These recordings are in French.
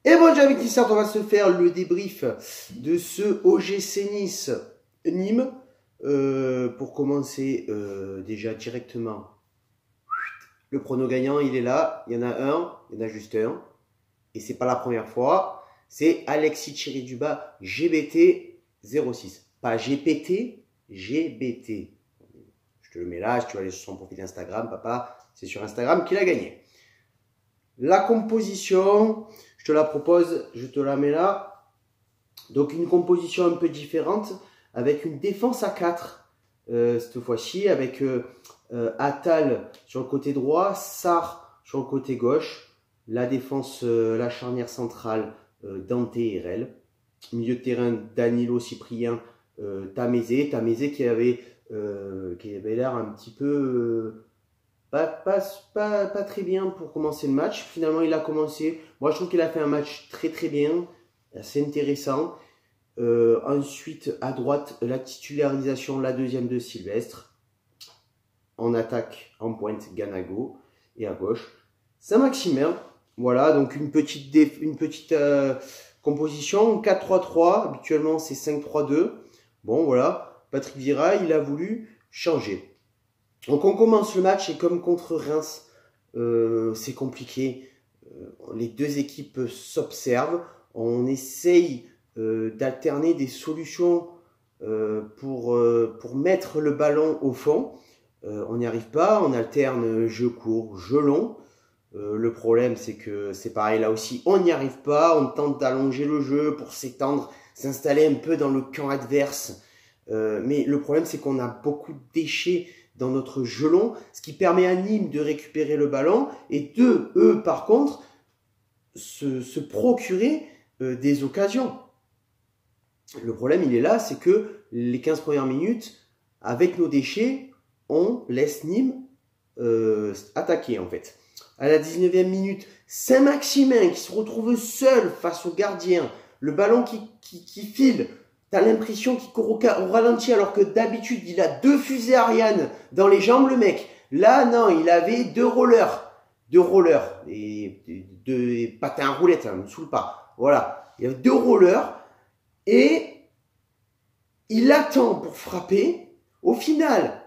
Et bon, avec Tissart, on va se faire le débrief de ce OGC Nice Nîmes. Pour commencer déjà directement, le prono gagnant, il est là. Il y en a un, il y en a juste un. Et c'est pas la première fois. C'est Alexis Chiriduba GBT 06. Pas GPT, GBT. Je te le mets là, si tu vas aller sur son profil Instagram, papa, c'est sur Instagram qu'il a gagné. La composition, je te la propose, je te la mets là. Donc une composition un peu différente, avec une défense à 4, cette fois-ci, avec Attal sur le côté droit, Sarr sur le côté gauche, la défense, la charnière centrale, Dante et Rel. Milieu de terrain, Danilo, Cyprien, Tamézé qui avait l'air un petit peu... Pas très bien pour commencer le match. Finalement, il a commencé. Moi, je trouve qu'il a fait un match très bien, assez intéressant. Ensuite, à droite, la titularisation, la deuxième de Sylvestre. En attaque, en pointe, Ganago. Et à gauche, Saint-Maximin. Voilà, donc une petite composition. 4-3-3. Habituellement, c'est 5-3-2. Bon, voilà. Patrick Vieira, il a voulu changer. Donc on commence le match et comme contre Reims, c'est compliqué. Les deux équipes s'observent. On essaye d'alterner des solutions pour mettre le ballon au fond. On n'y arrive pas. On alterne jeu court, jeu long. Le problème, c'est que c'est pareil là aussi. On n'y arrive pas. On tente d'allonger le jeu pour s'étendre, s'installer un peu dans le camp adverse. Mais le problème, c'est qu'on a beaucoup de déchets dans notre jeu long, ce qui permet à Nîmes de récupérer le ballon et eux, par contre, se procurer des occasions. Le problème, il est là, c'est que les 15 premières minutes, avec nos déchets, on laisse Nîmes attaquer, en fait. À la 19e minute, Saint-Maximin qui se retrouve seul face au gardien, le ballon qui file. T'as l'impression qu'il court au ralenti alors que d'habitude il a 2 fusées Ariane dans les jambes le mec. Là non, il avait 2 rollers. 2 rollers. Et 2 patins à roulettes, ne me saoule pas. Voilà. Il y a 2 rollers. Et il attend pour frapper. Au final,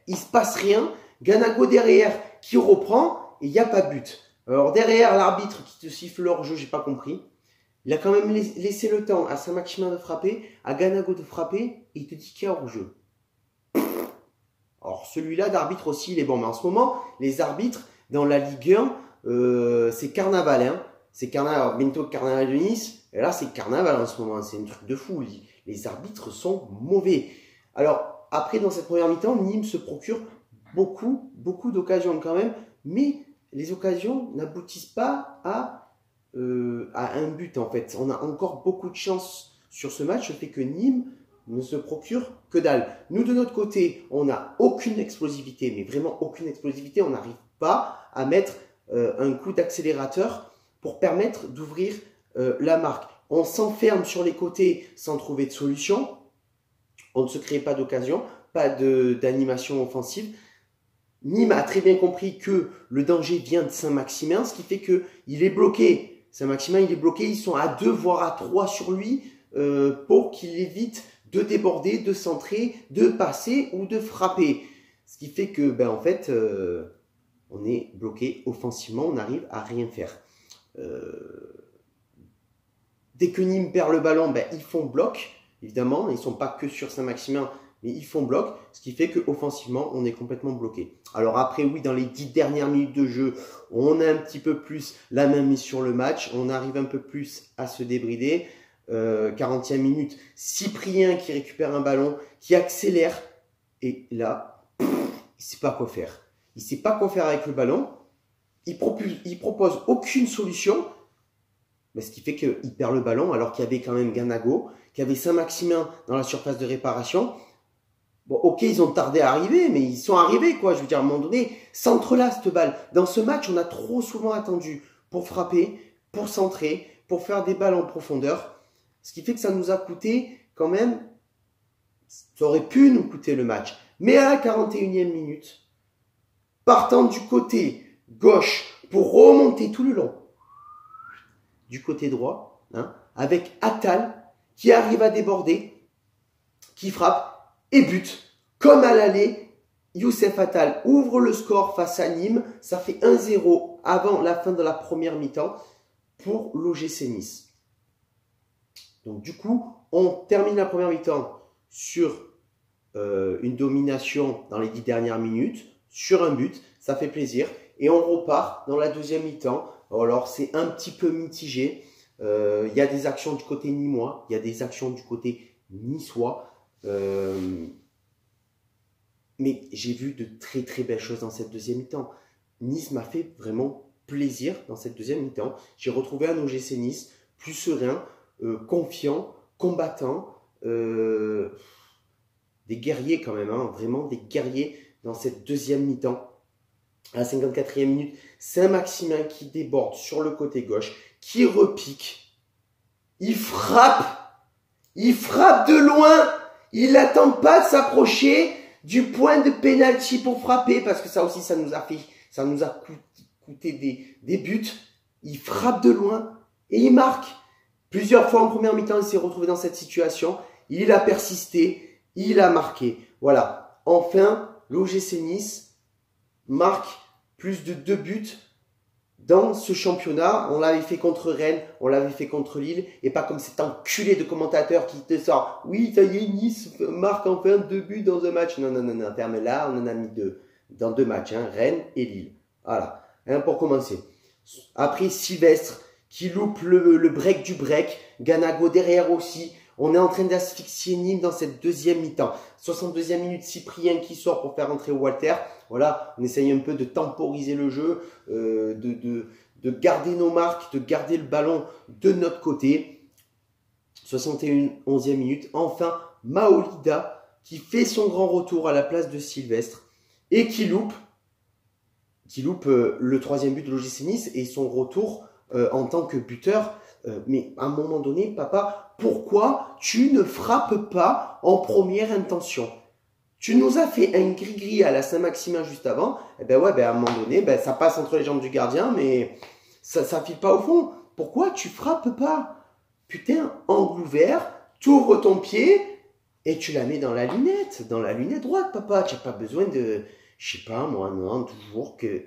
il se passe rien. Ganago derrière qui reprend. Et il n'y a pas de but. Alors derrière l'arbitre qui te siffle hors jeu, j'ai pas compris. Il a quand même laissé le temps à Saint-Maximin de frapper, à Ganago de frapper, et il te dit qu'il y a hors-jeu. Alors celui-là d'arbitre aussi, il est bon. Mais en ce moment, les arbitres dans la Ligue 1, c'est carnaval. Hein. C'est carnaval, bientôt carnaval de Nice. Et là, c'est carnaval en ce moment. C'est un truc de fou. Les arbitres sont mauvais. Alors, après, dans cette première mi-temps, Nîmes se procure beaucoup d'occasions quand même. Mais les occasions n'aboutissent pas à un but en fait. On a encore beaucoup de chance sur ce match, le fait que Nîmes ne se procure que dalle. Nous de notre côté, on n'a aucune explosivité, mais vraiment aucune explosivité. On n'arrive pas à mettre un coup d'accélérateur pour permettre d'ouvrir la marque. On s'enferme sur les côtés sans trouver de solution. On ne se crée pas d'occasion, pas d'animation offensive. Nîmes a très bien compris que le danger vient de Saint-Maximin, ce qui fait qu'il est bloqué. Saint-Maximin, il est bloqué, ils sont à 2 voire à 3 sur lui pour qu'il évite de déborder, de centrer, de passer ou de frapper. Ce qui fait que, en fait, on est bloqué offensivement, on n'arrive à rien faire. Dès que Nîmes perd le ballon, ils font bloc, évidemment, ils ne sont pas que sur Saint-Maximin, mais ils font bloc, ce qui fait qu'offensivement, on est complètement bloqué. Alors après, oui, dans les 10 dernières minutes de jeu, on a un petit peu plus la main mise sur le match, on arrive un peu plus à se débrider. 40e minute, Cyprien qui récupère un ballon, qui accélère, et là, il ne sait pas quoi faire. Il ne sait pas quoi faire avec le ballon, il propose aucune solution, ce qui fait qu'il perd le ballon, alors qu'il y avait quand même Ganago, qu'il y avait Saint-Maximin dans la surface de réparation. Bon, ok, ils ont tardé à arriver, mais ils sont arrivés, quoi. Je veux dire, à un moment donné, centre-là, cette balle. Dans ce match, on a trop souvent attendu pour frapper, pour centrer, pour faire des balles en profondeur. Ce qui fait que ça nous a coûté quand même, ça aurait pu nous coûter le match. Mais à la 41e minute, partant du côté gauche pour remonter tout le long du côté droit, hein, avec Attal qui arrive à déborder, qui frappe et bute. Comme à l'aller, Youssef Attal ouvre le score face à Nîmes. Ça fait 1-0 avant la fin de la première mi-temps pour l'OGC Nice. Donc du coup, on termine la première mi-temps sur une domination dans les 10 dernières minutes, sur un but, ça fait plaisir. Et on repart dans la deuxième mi-temps. Alors c'est un petit peu mitigé. Il y a des actions du côté nîmois, il y a des actions du côté niçois. Mais j'ai vu de très très belles choses dans cette deuxième mi-temps. Nice m'a fait vraiment plaisir dans cette deuxième mi-temps. J'ai retrouvé un OGC Nice plus serein, confiant, combattant, des guerriers quand même, hein, vraiment des guerriers dans cette deuxième mi-temps. À la 54e minute, Saint-Maximin qui déborde sur le côté gauche, qui repique, il frappe de loin, il n'attend pas de s'approcher du point de pénalty pour frapper, parce que ça aussi ça nous a coûté des buts. Il frappe de loin et il marque. Plusieurs fois en première mi-temps, il s'est retrouvé dans cette situation, il a persisté, il a marqué. Voilà, enfin l'OGC Nice marque plus de 2 buts dans ce championnat. On l'avait fait contre Rennes, on l'avait fait contre Lille, et pas comme cet enculé de commentateur qui te sort « Oui, ça y est, Nice marque enfin 2 buts dans un match. » Non, terme là, on en a mis 2 dans 2 matchs, hein, Rennes et Lille. Voilà, hein, pour commencer. Après, Sylvestre qui loupe le break du break, Ganago derrière aussi. On est en train d'asphyxier Nîmes dans cette deuxième mi-temps. 62e minute, Cyprien qui sort pour faire entrer Walter. Voilà, on essaye un peu de temporiser le jeu, de garder nos marques, de garder le ballon de notre côté. 71e minute, enfin Maolida qui fait son grand retour à la place de Sylvestre et qui loupe le 3e but de l'OGC Nice et son retour en tant que buteur. Mais à un moment donné, papa, pourquoi tu ne frappes pas en première intention? Tu nous as fait un gris-gris à la Saint-Maximin juste avant. Eh ben ouais, à un moment donné, ça passe entre les jambes du gardien, mais ça file pas au fond. Pourquoi tu frappes pas? Putain, angle ouvert, tu ouvres ton pied et tu la mets dans la lunette droite, papa. Tu n'as pas besoin de, je sais pas moi, non, toujours que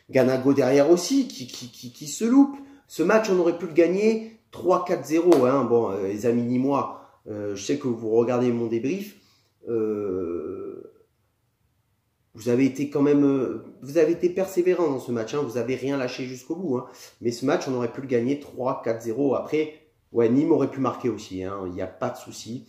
Ganago derrière aussi qui se loupe. Ce match, on aurait pu le gagner 3-4-0. Hein. Bon, les amis nîmois, je sais que vous regardez mon débrief. Vous avez été quand même, vous avez été persévérant dans ce match. Hein. Vous n'avez rien lâché jusqu'au bout. Hein. Mais ce match, on aurait pu le gagner 3-4-0. Après, ouais, Nîmes aurait pu marquer aussi. Hein. Il n'y a pas de souci.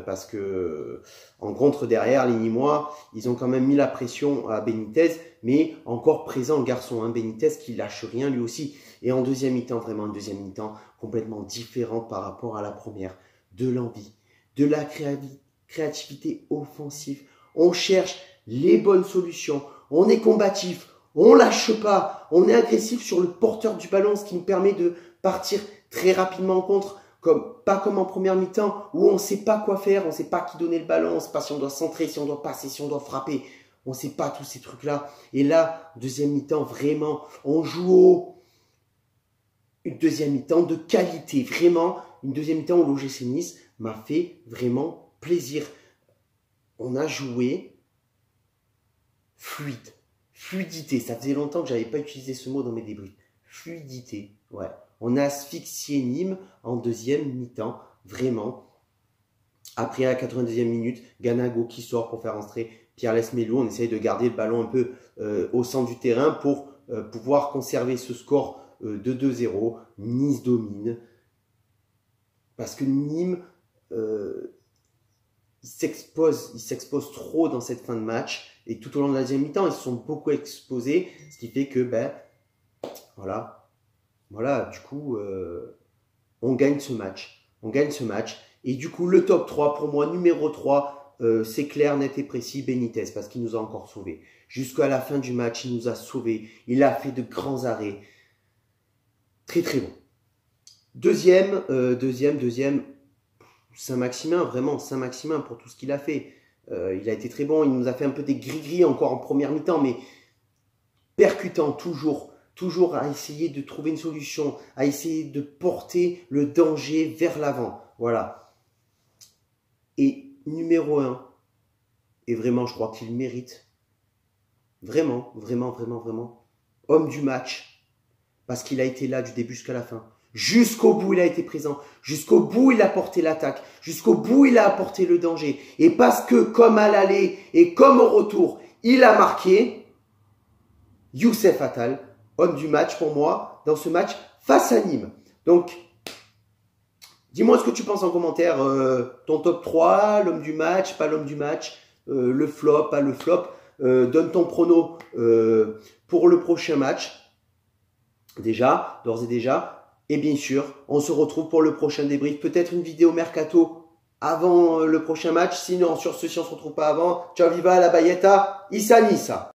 Parce que en contre derrière, les Nîmois, ils ont quand même mis la pression à Benitez, mais encore présent le garçon, hein, Benitez qui lâche rien lui aussi. Et en deuxième mi-temps, vraiment une deuxième mi-temps complètement différente par rapport à la première. De l'envie, de la créativité offensive. On cherche les bonnes solutions. On est combatif, on lâche pas, on est agressif sur le porteur du ballon, ce qui nous permet de partir très rapidement en contre. Pas comme en première mi-temps où on ne sait pas quoi faire, on ne sait pas qui donner le ballon, on ne sait pas si on doit centrer, si on doit passer, si on doit frapper. On ne sait pas tous ces trucs-là. Et là, deuxième mi-temps, vraiment, on joue haut. Une deuxième mi-temps de qualité. Vraiment, une deuxième mi-temps où l'OGC Nice m'a fait vraiment plaisir. On a joué fluide. Fluidité. Ça faisait longtemps que je n'avais pas utilisé ce mot dans mes débriefs. Fluidité, ouais. On a asphyxié Nîmes en deuxième mi-temps, vraiment. Après, à la 82e minute, Ganago qui sort pour faire entrer Pierre Lesmelou. On essaye de garder le ballon un peu au centre du terrain pour pouvoir conserver ce score de 2-0. Nice domine. Parce que Nîmes, il s'expose trop dans cette fin de match. Et tout au long de la deuxième mi-temps, ils se sont beaucoup exposés. Ce qui fait que, voilà, du coup, on gagne ce match. Et du coup, le top 3, pour moi, numéro 3, c'est clair, net et précis, Benitez, parce qu'il nous a encore sauvés. Jusqu'à la fin du match, il nous a sauvés. Il a fait de grands arrêts. Très, très bon. Deuxième, Saint-Maximin, vraiment, Saint-Maximin pour tout ce qu'il a fait. Il a été très bon, il nous a fait un peu des gris-gris encore en première mi-temps, mais percutant toujours à essayer de trouver une solution, à essayer de porter le danger vers l'avant. Voilà. Et numéro 1, et vraiment, je crois qu'il mérite, vraiment, homme du match, parce qu'il a été là du début jusqu'à la fin. Jusqu'au bout, il a été présent. Jusqu'au bout, il a porté l'attaque. Jusqu'au bout, il a apporté le danger. Et parce que, comme à l'aller et comme au retour, il a marqué, Youssef Attal, homme du match pour moi, dans ce match face à Nîmes. Donc, dis-moi ce que tu penses en commentaire. Ton top 3, l'homme du match, pas l'homme du match, le flop, pas le flop. Donne ton prono pour le prochain match. D'ores et déjà. Et bien sûr, on se retrouve pour le prochain débrief. Peut-être une vidéo mercato avant le prochain match. Sinon, sur ceci, on ne se retrouve pas avant. Ciao, viva la Bayeta, Issa Nissa.